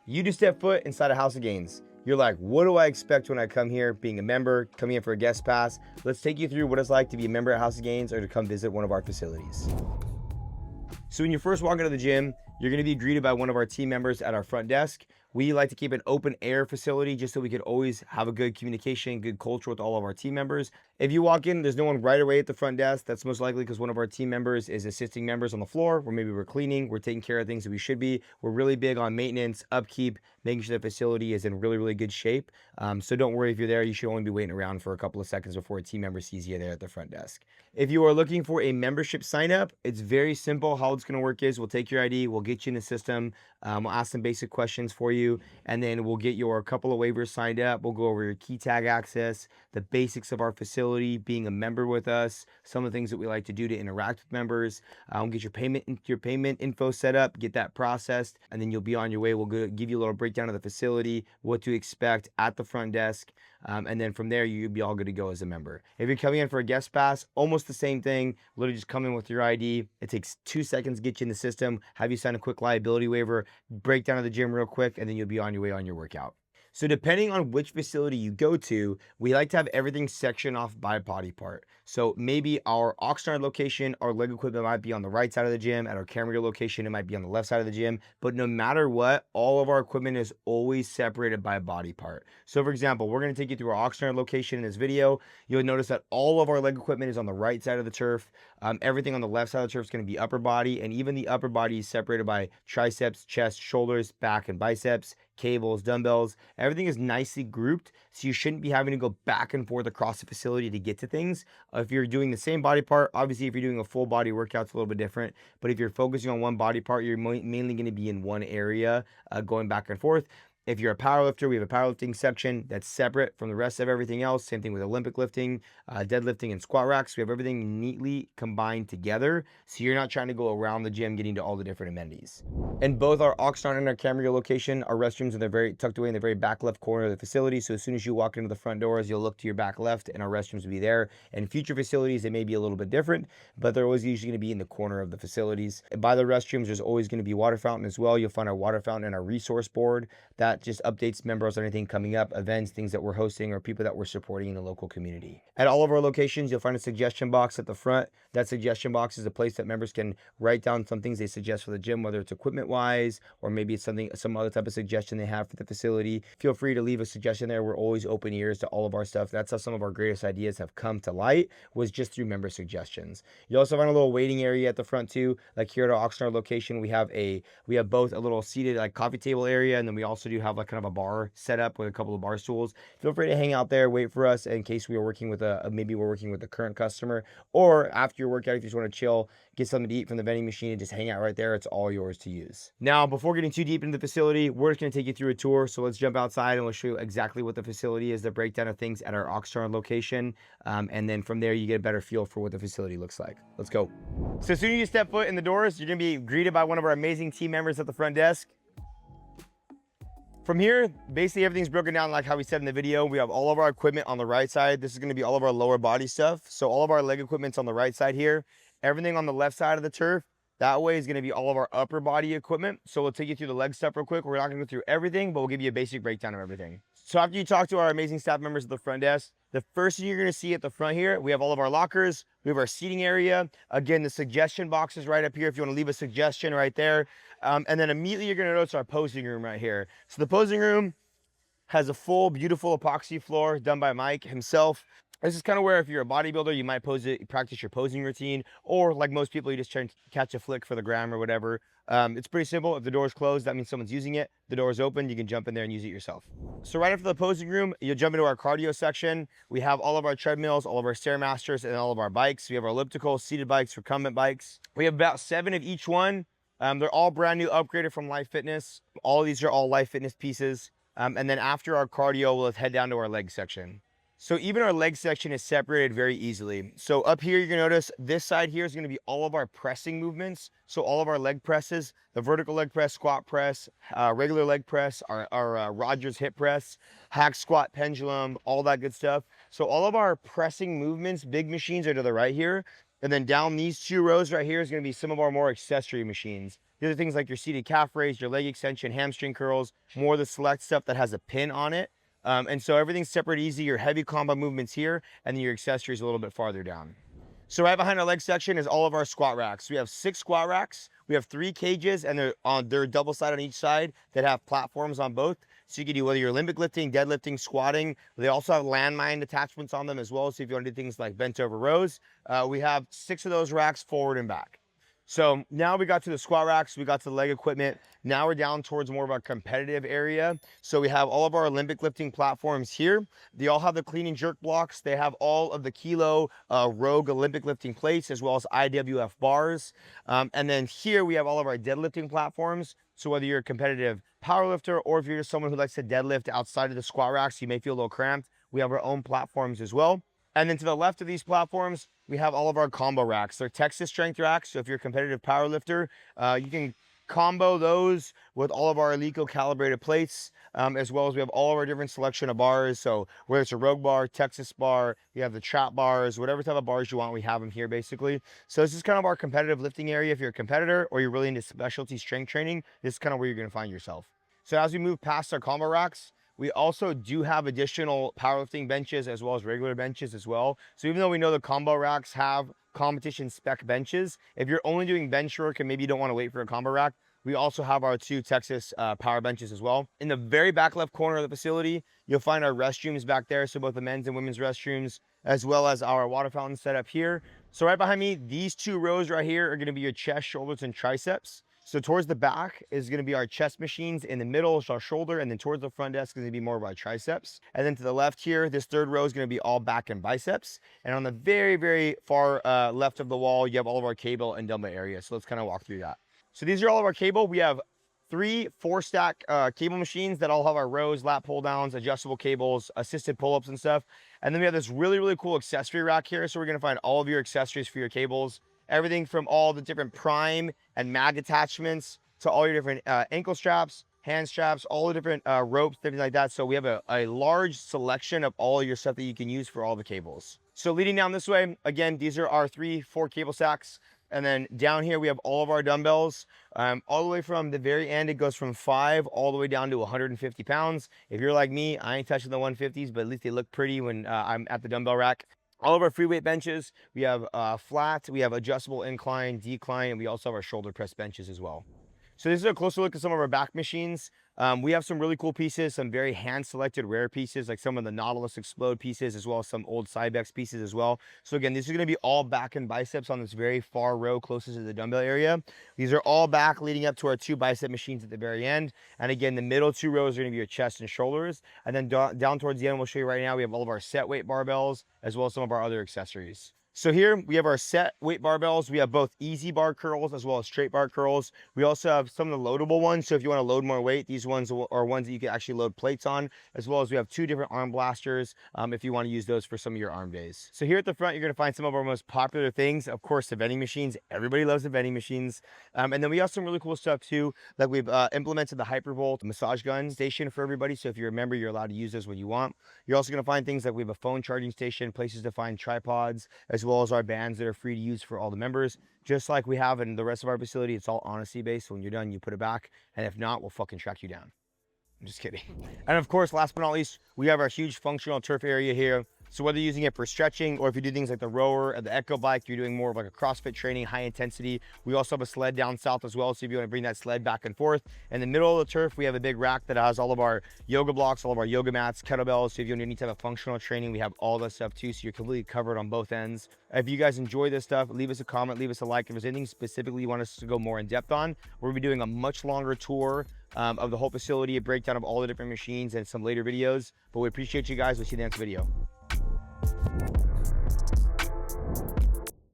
You just step foot inside a House of Gains. You're like, what do I expect when I come here, being a member, coming in for a guest pass? Let's take you through what it's like to be a member at House of Gains or to come visit one of our facilities. So when you first walk into the gym, you're going to be greeted by one of our team members at our front desk. We like to keep an open air facility just so we could always have a good communication, good culture with all of our team members. If you walk in, there's no one right away at the front desk. That's most likely because one of our team members is assisting members on the floor, or maybe we're cleaning, we're taking care of things that we should be. We're really big on maintenance, upkeep, making sure the facility is in really, really good shape. So don't worry if you're there. You should only be waiting around for a couple of seconds before a team member sees you there at the front desk. If you are looking for a membership sign up, it's very simple. How it's going to work is we'll take your ID, we'll get you in the system, we'll ask some basic questions for you, and then we'll get your couple of waivers signed up. We'll go over your key tag access, the basics of our facility, being a member with us, some of the things that we like to do to interact with members. We'll get your payment info set up, get that processed, and then you'll be on your way. We'll give you a little breakdown of the facility, what to expect at the front desk, and then from there you'll be all good to go as a member. If you're coming in for a guest pass, almost the same thing. Literally just come in with your ID. It takes 2 seconds to get you in the system, have you sign a quick liability waiver, break down of the gym real quick, and then you'll be on your way on your workout. So depending on which facility you go to, we like to have everything sectioned off by body part. So maybe our Oxnard location, our leg equipment might be on the right side of the gym. At our Camarillo location, it might be on the left side of the gym. But no matter what, all of our equipment is always separated by body part. So for example, we're going to take you through our Oxnard location in this video. You'll notice that all of our leg equipment is on the right side of the turf. Everything on the left side of the turf is going to be upper body, and even the upper body is separated by triceps, chest, shoulders, back, and biceps, cables, dumbbells. Everything is nicely grouped, so you shouldn't be having to go back and forth across the facility to get to things. If you're doing the same body part, obviously if you're doing a full body workout, it's a little bit different, but if you're focusing on one body part, you're mainly going to be in one area, going back and forth. If you're a powerlifter, we have a powerlifting section that's separate from the rest of everything else. Same thing with Olympic lifting, deadlifting, and squat racks. We have everything neatly combined together, so you're not trying to go around the gym getting to all the different amenities. In both our Oxnard and our Camarillo location, our restrooms are very tucked away in the very back left corner of the facility. So as soon as you walk into the front doors, you'll look to your back left, and our restrooms will be there. And future facilities, they may be a little bit different, but they're always usually going to be in the corner of the facilities. By the restrooms, there's always going to be water fountain as well. You'll find our water fountain and our resource board that just updates members on anything coming up, events, things that we're hosting, or people that we're supporting in the local community. At all of our locations, you'll find a suggestion box at the front. That suggestion box is a place that members can write down some things they suggest for the gym, whether it's equipment wise, or maybe it's some other type of suggestion they have for the facility. Feel free to leave a suggestion there. We're always open ears to all of our stuff. That's how some of our greatest ideas have come to light, was just through member suggestions. You also find a little waiting area at the front too. Like here at our Oxnard location, we have both a little seated like coffee table area, and then we also do have like kind of a bar set up with a couple of bar stools. Feel free to hang out there, wait for us in case we are working with maybe we're working with a current customer, or after your workout, if you just want to chill, get something to eat from the vending machine and just hang out right there. It's all yours to use. Now, before getting too deep into the facility, we're just going to take you through a tour. So let's jump outside and we'll show you exactly what the facility is, the breakdown of things at our Oxnard location. And then from there, you get a better feel for what the facility looks like. Let's go. So as soon as you step foot in the doors, you're going to be greeted by one of our amazing team members at the front desk. From here, basically everything's broken down like how we said in the video. We have all of our equipment on the right side. This is going to be all of our lower body stuff. So all of our leg equipment's on the right side here. Everything on the left side of the turf, that way is going to be all of our upper body equipment. So we'll take you through the leg stuff real quick. We're not going to go through everything, but we'll give you a basic breakdown of everything. So after you talk to our amazing staff members at the front desk, the first thing you're going to see at the front here, we have all of our lockers. We have our seating area. Again, the suggestion box is right up here if you want to leave a suggestion right there. And then immediately you're going to notice our posing room right here. So the posing room has a full, beautiful epoxy floor done by Mike himself. This is kind of where if you're a bodybuilder, you might practice your posing routine, or like most people, you just try and catch a flick for the gram or whatever. It's pretty simple. If the door is closed, that means someone's using it. The door is open, you can jump in there and use it yourself. So right after the posing room, you'll jump into our cardio section. We have all of our treadmills, all of our Stairmasters, and all of our bikes. We have our elliptical, seated bikes, recumbent bikes. We have about 7 of each one. They're all brand new, upgraded from Life Fitness. All of these are all Life Fitness pieces. And then after our cardio, we'll head down to our leg section. So even our leg section is separated very easily. So up here, you're gonna notice this side here is gonna be all of our pressing movements. So all of our leg presses, the vertical leg press, squat press, regular leg press, our Rogers hip press, hack squat, pendulum, all that good stuff. So all of our pressing movements, big machines are to the right here. And then down these 2 rows right here is going to be some of our more accessory machines. These are things like your seated calf raise, your leg extension, hamstring curls, more of the select stuff that has a pin on it. And so everything's separate, easy. Your heavy combo movements here, and then your accessories a little bit farther down. So right behind our leg section is all of our squat racks. We have 6 squat racks. We have 3 cages, and they're double side on each side that have platforms on both. So you can do whether you're Olympic lifting, deadlifting, squatting. They also have landmine attachments on them as well. So if you want to do things like bent over rows, we have 6 of those racks forward and back. So now we got to the squat racks, we got to the leg equipment. Now we're down towards more of our competitive area. So we have all of our Olympic lifting platforms here. They all have the clean and jerk blocks. They have all of the Kilo Rogue Olympic lifting plates, as well as IWF bars. And then here we have all of our deadlifting platforms. So whether you're a competitive powerlifter or if you're just someone who likes to deadlift outside of the squat racks, you may feel a little cramped. We have our own platforms as well. And then to the left of these platforms, we have all of our combo racks. They're Texas strength racks. So if you're a competitive power lifter, you can combo those with all of our Eleiko calibrated plates, as well as we have all of our different selection of bars. So whether it's a Rogue bar, Texas bar, you have the trap bars, whatever type of bars you want, we have them here basically. So this is kind of our competitive lifting area. If you're a competitor or you're really into specialty strength training, this is kind of where you're going to find yourself. So as we move past our combo racks, we also do have additional powerlifting benches as well as regular benches as well. So even though we know the combo racks have competition spec benches, if you're only doing bench work and maybe you don't want to wait for a combo rack, we also have our 2 Texas power benches as well. In the very back left corner of the facility, you'll find our restrooms back there. So both the men's and women's restrooms, as well as our water fountain set up here. So right behind me, these 2 rows right here are going to be your chest, shoulders, and triceps. So towards the back is going to be our chest machines. In the middle is our shoulder, and then towards the front desk is going to be more of our triceps. And then to the left here, this 3rd row is going to be all back and biceps. And on the very, very far left of the wall, you have all of our cable and dumbbell areas. So let's kind of walk through that. So these are all of our cable. We have 3 4-stack cable machines that all have our rows, lat pull downs, adjustable cables, assisted pull-ups and stuff. And then we have this really, really cool accessory rack here. So we're going to find all of your accessories for your cables. Everything from all the different prime and mag attachments to all your different ankle straps, hand straps, all the different ropes, things like that. So we have a large selection of all your stuff that you can use for all the cables. So leading down this way, again, these are our 3 4 cable stacks. And then down here, we have all of our dumbbells. All the way from the very end, it goes from 5 all the way down to 150 pounds. If you're like me, I ain't touching the 150s, but at least they look pretty when I'm at the dumbbell rack. All of our free weight benches, we have flat, we have adjustable incline, decline, and we also have our shoulder press benches as well. So this is a closer look at some of our back machines. We have some really cool pieces, some very hand-selected rare pieces, like some of the Nautilus Explode pieces, as well as some old Cybex pieces as well. So again, this is going to be all back and biceps on this very far row closest to the dumbbell area. These are all back leading up to our 2 bicep machines at the very end. And again, the middle 2 rows are going to be your chest and shoulders. And then down towards the end, we'll show you right now, we have all of our set weight barbells, as well as some of our other accessories. So here we have our set weight barbells. We have both easy bar curls as well as straight bar curls. We also have some of the loadable ones. So if you want to load more weight, these ones are ones that you can actually load plates on, as well as we have 2 different arm blasters if you want to use those for some of your arm days. So here at the front, you're going to find some of our most popular things. Of course, the vending machines. Everybody loves the vending machines. And then we have some really cool stuff too. Like we've implemented the Hypervolt massage gun station for everybody. So if you're a member, you're allowed to use those when you want. You're also going to find things like we have a phone charging station, places to find tripods, as well as our bands that are free to use for all the members. Just like we have in the rest of our facility, it's all honesty based. So when you're done, you put it back. And if not, we'll fucking track you down. I'm just kidding. And of course, last but not least, we have our huge functional turf area here. So whether you're using it for stretching or if you do things like the rower and the Echo bike, you're doing more of like a CrossFit training, high intensity. We also have a sled down south as well. So if you want to bring that sled back and forth. In the middle of the turf, we have a big rack that has all of our yoga blocks, all of our yoga mats, kettlebells. So if you need any type of functional training, we have all that stuff too. So you're completely covered on both ends. If you guys enjoy this stuff, leave us a comment, leave us a like. If there's anything specifically you want us to go more in depth on, we'll be doing a much longer tour of the whole facility, a breakdown of all the different machines and some later videos. But we appreciate you guys. We'll see you in the next video.